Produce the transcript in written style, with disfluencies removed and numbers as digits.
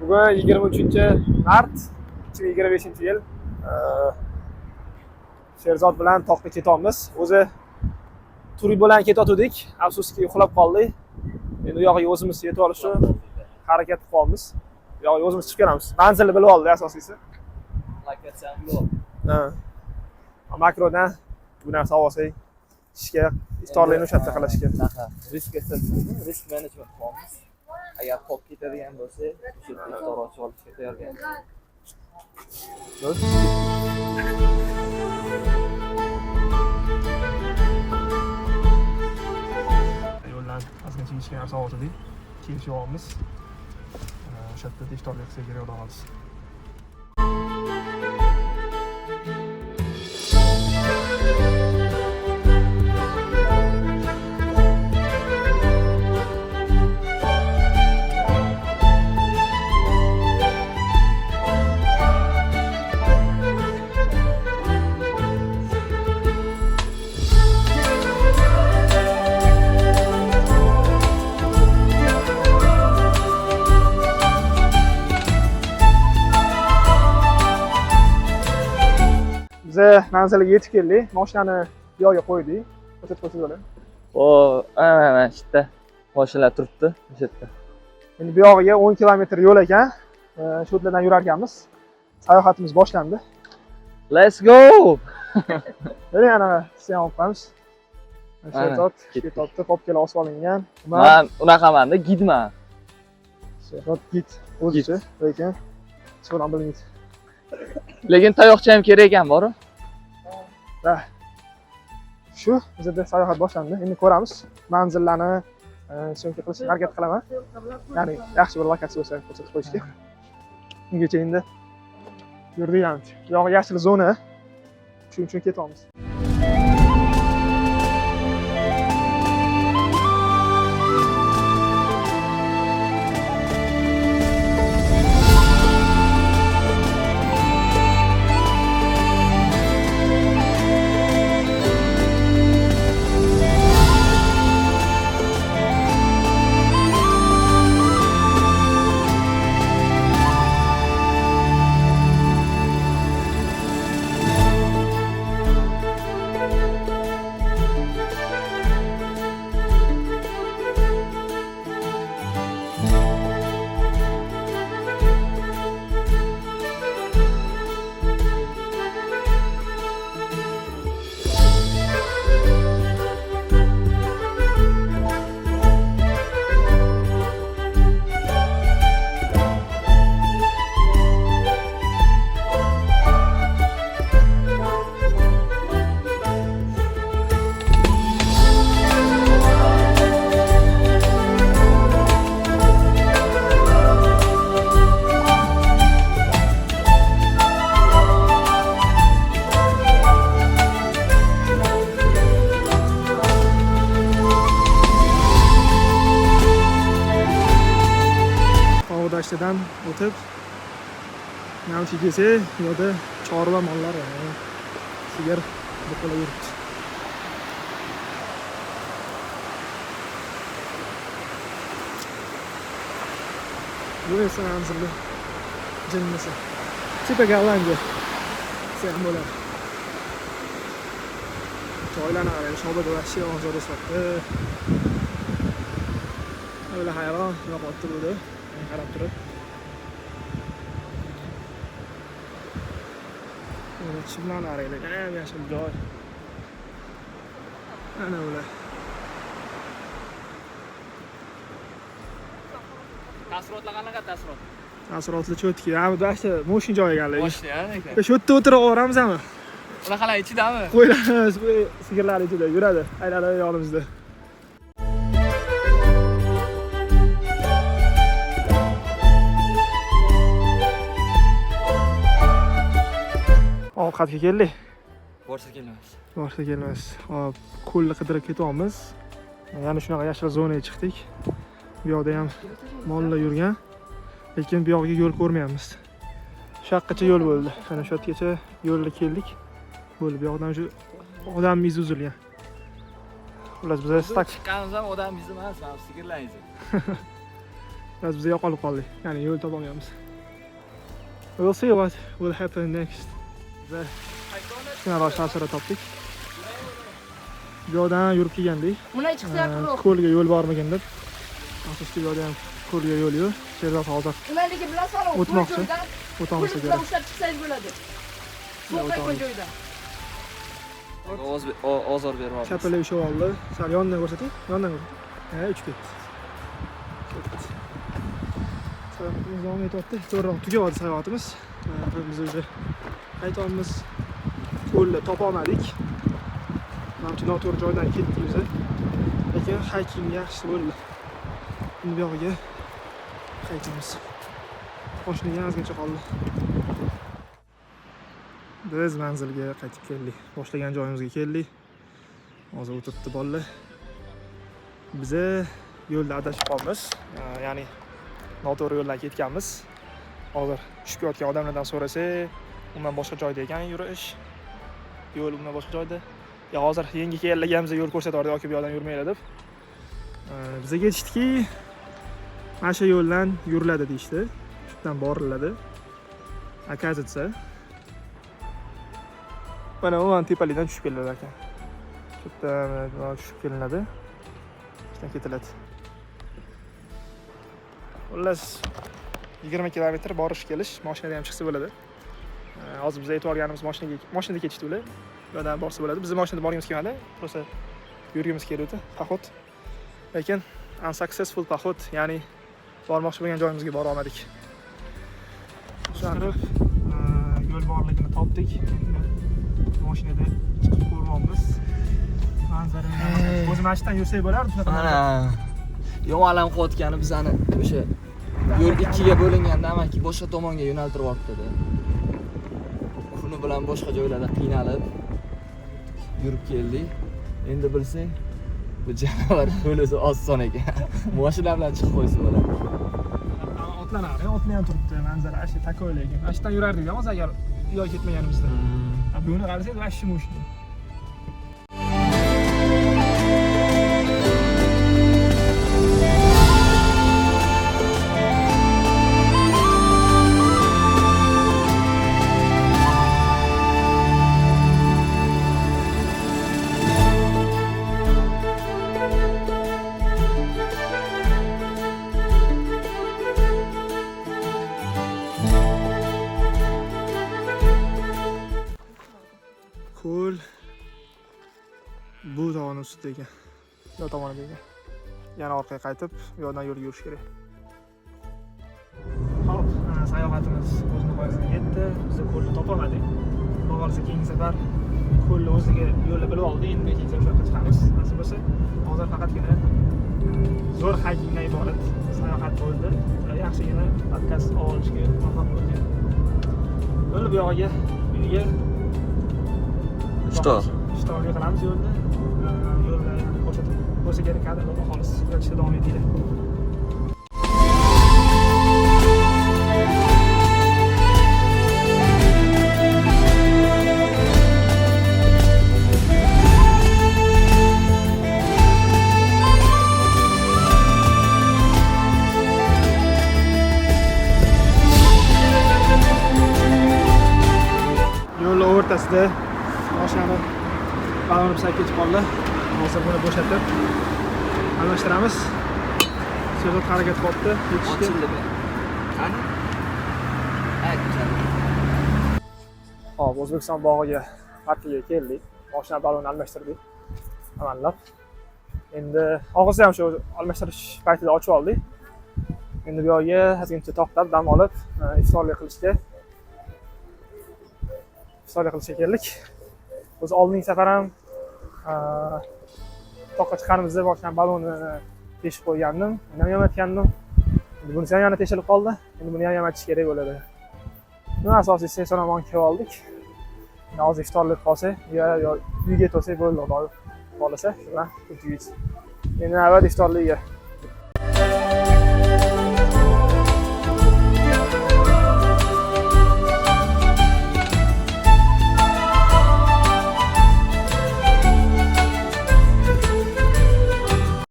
Bugun 23-mart 2025-yil. Sherzod bilan toqqa ketamiz. O'zi tur bilan ketayotdik. Afsuski uxlab qoldik. Endi u yoqqa o'zimiz yetib olish uchun harakat qilib qolamiz. Bu yoqqa o'zimiz chiqib kelamiz. Manzilni bilib oldik asosiysi. Lokatsiyani bilib oldik. Ha. Makrodan bu narsa olsak, ishga iftorlikni o'sha yerda qilishga. Risk assessment, risk management qilamiz. Agar qolib ketadigan bo'lsa, o'sha yerda iftor ochib olishga tayyorlanamiz. Yo'ldan azgacha ishga narsa oldik. Kelishyapmiz. O'sha yerda iftorlik qilsak kerak bo'lamiz. Biz manzilga yetib keldik. Mashinani bu yoqqa qo'ydik. Ko'rsatib qo'ysangiz bo'ladi. Mana shu yerda mashinalar turibdi, o'sha yerda. Endi bu yog'iga 10 kilometr yo'l ekan. Shu yerdan yurar ekanmiz. Sayohatimiz boshlandi. Let's go! Mana yana sen olib qo'yamiz. Sherzod ketibdi, qolib kela osib olingan. Men unaqamanda gidman. Sherzod gid o'zicha, lekin so'ram bilmaydi. Lekin tayoqcha ham kerak ekan, bor-ku. Va shu bizda sayohat boshlandi. Endi ko'ramiz. Manzillarni so'ngga qilishga harakat qilaman. Ya'ni yaxshi bir lokatsiya bo'lsa ko'rsatib qo'yishga. Ungacha endi yurdik ham. Bu yog'i yashil zona. Shuning uchun ketamiz. Dashtadan o'tib Navchi kelsa, bu yerda chorva mollar, sigir buqalar yuribdi. Bu esa manzilli jinnisi. Tepa Gollandiya. Sen bo'ladi. Joylarni qarang, shobada va shay ozoda sotdi. O'la hayron, yo'qotib turdi. Qarab turib. Chimlarni qaranglar, ham yashil joy. Ana ular. Taassurotlar qanaqa taassurot? Taassurotlar cho'tki. Ha, bu dashta moshin joy ekanlar. Moshina ekan. Shu yerda o'tirib oramizmi? Unaqalar ichidami? Qo'ylarimiz bu sigirlar ichida yuradi. Aylanib yonimizda. Ovqatga keldik. Borsa kelmas. Borsa kelmas. Hop, ko'lni qidirib ketyapmiz. Yana shunaqa yashil zonaga chiqdik. Bu yoqda ham mollar yurgan. Lekin bu yoqqa yo'l ko'rmayapmiz. Shu yoqqacha yo'l bo'ldi. Mana shu yergacha yo'lga keldik. Bo'ldi, bu yoqdan shu odam izi uzilgan. Xullas biz stak chiqqanimiz ham odam izi emas, mana sigirlar izi. Biraz biz yo'qolib qoldik. Ya'ni yo'l topolmayapmiz. We'll see what will happen next. Biz Kinarosh sharsara topdik. Bu yoqdan yurib kelgandik. Buna chiqsa quruq. Ko'lga yo'l bormagan deb. Asosda bu yoqda ham ko'lga yo'l yo'q. Sherzod hozir Ularniki bilan solib o'tmoqchi. O'tamiz Pul kerak. ushlab chiqsangiz bo'ladi. So'qqa joyda. Ozor beryapmiz. Chapalay ushlab oldi. Sal yondan ko'rsating. Yondan ko'rsating. Ha, uchib ketdi. Sayohatimiz davom etyapti. Zo'rroq tugayapti sayohatimiz. Biz уже qaytyapmiz. Ko'lni topa olmadik. Manimcha noto'g'ri joydan ketdik biz. Lekin hiking yaxshi bo'ldi. Endi bu yoqqa qaytamiz. Mashinaga ozgacha qoldi. Biz manzilga qaytib keldik. Boshlagan joyimizga keldik. Hozir o'tiribdi bolalar. Biz yo'lda adashib qolmiz. Ya'ni noto'g'ri yo'ldan ketganmiz. Hozir tushib yotgan odamlardan so'rasak, umuman boshqa joyda ekan yurish. Yo'l umuman boshqa joyda. Ya hozir yangi kelganimizda yo'l ko'rsatardi yoki bu yoqdan yurmaylar deb. Bizga aytishdiki, mana shu yo'ldan yuriladi deyishdi. Shu yerdan boriladi. Оказывается, mana umuman tepalikdan tushib keladi ekan. Shu yerdan tushib kelinadi. Shundan ketiladi. Xullas 20 kilometr borish kelish, mashinada ham chiqsa bo'ladi. Hozir biz aytib olganimiz mashinada ketishdi ular. Bu yerdan borsa bo'ladi. Biz mashinada borgimiz kelmadi. Просто yurgimiz keldi, pahot. Lekin unsuccessful pahot, ya'ni bormoqchi bo'lgan joyimizga bora olmadik. O'shanib yo'l borligini topdik. Mashinada chiqib ko'rmoqmiz. Manzarani o'zim ashdan yursak bo'lardi shunaqa. Mana yomonlam qilayotgani bizani o'sha yo'l ikkiga bo'linganda amaki boshqa tomonga yo'naltiryapti-da. Kuni bilan boshqa joylarda qiynalib yurib keldik. Endi bilsang, bu janavar yo'lisi oson ekan. Mashina bilan chiqib qo'ysa bo'ladi. Otlanadi, otni ham turibdi, manzara asha takoy lekin. Ashdan yurardik hozir agar yo'l ketmaganimizda. Buni qarasangiz, vashshi mushni. Ko'l bu tog'ning ustida ekan. Bu tomonida ekan. Yana orqaga qaytib, bu yoqdan yo'l yurish kerak. Xo'p, sayohatimiz o'z nihoyasiga yetdi. Biz ko'lni topolmadik. Bo'lsa keyingi safar ko'lni o'ziga yo'lni bilib oldi. Endi keyingi safar chiqamiz. Nasib bo'lsa, hozir faqatgina zo'r hikingdan iborat sayohat bo'ldi. Yaxshigina podkast olishga muvaffaq bo'ldik. Yo'l bu yoqqa Shtorga qilamiz yo'lni. Yo'lni ko'rsatib bo'lsa kerak kadrlar xolis kuzatishda davom etinglar. Yo'l o'rtasida mashinani balon pisa ketib qoldi. Hozir buni bo'shatib almashtiramiz. Sherzod harakat qilyapti. Ochildi. Qani? Hop, O'zbekiston bog'iga parkiga keldik. Mashina balonni almashtirdik. Amallab. Endi og'izda ham shu almashtirish paytida ochib oldik. Endi bu yoqqa ozgincha to'xtab, dam olib, iftorlik qilishga keldik. O'zi oldingi safar ham toqqa chiqqanimizda boshdan balonni teshib qo'ygandim. Uni ham yamatgandim. Endi bunisi ham yana teshilib qoldi. Endi buni ham yamatish kerak bo'ladi. Buni asosiysi eson-omon kelib oldik. Hozir iftorlik qolsa, yo uyga to'sak bo'ldi, Xudo xohlasa, shuna tugaydi. Endi navbat iftorlikka.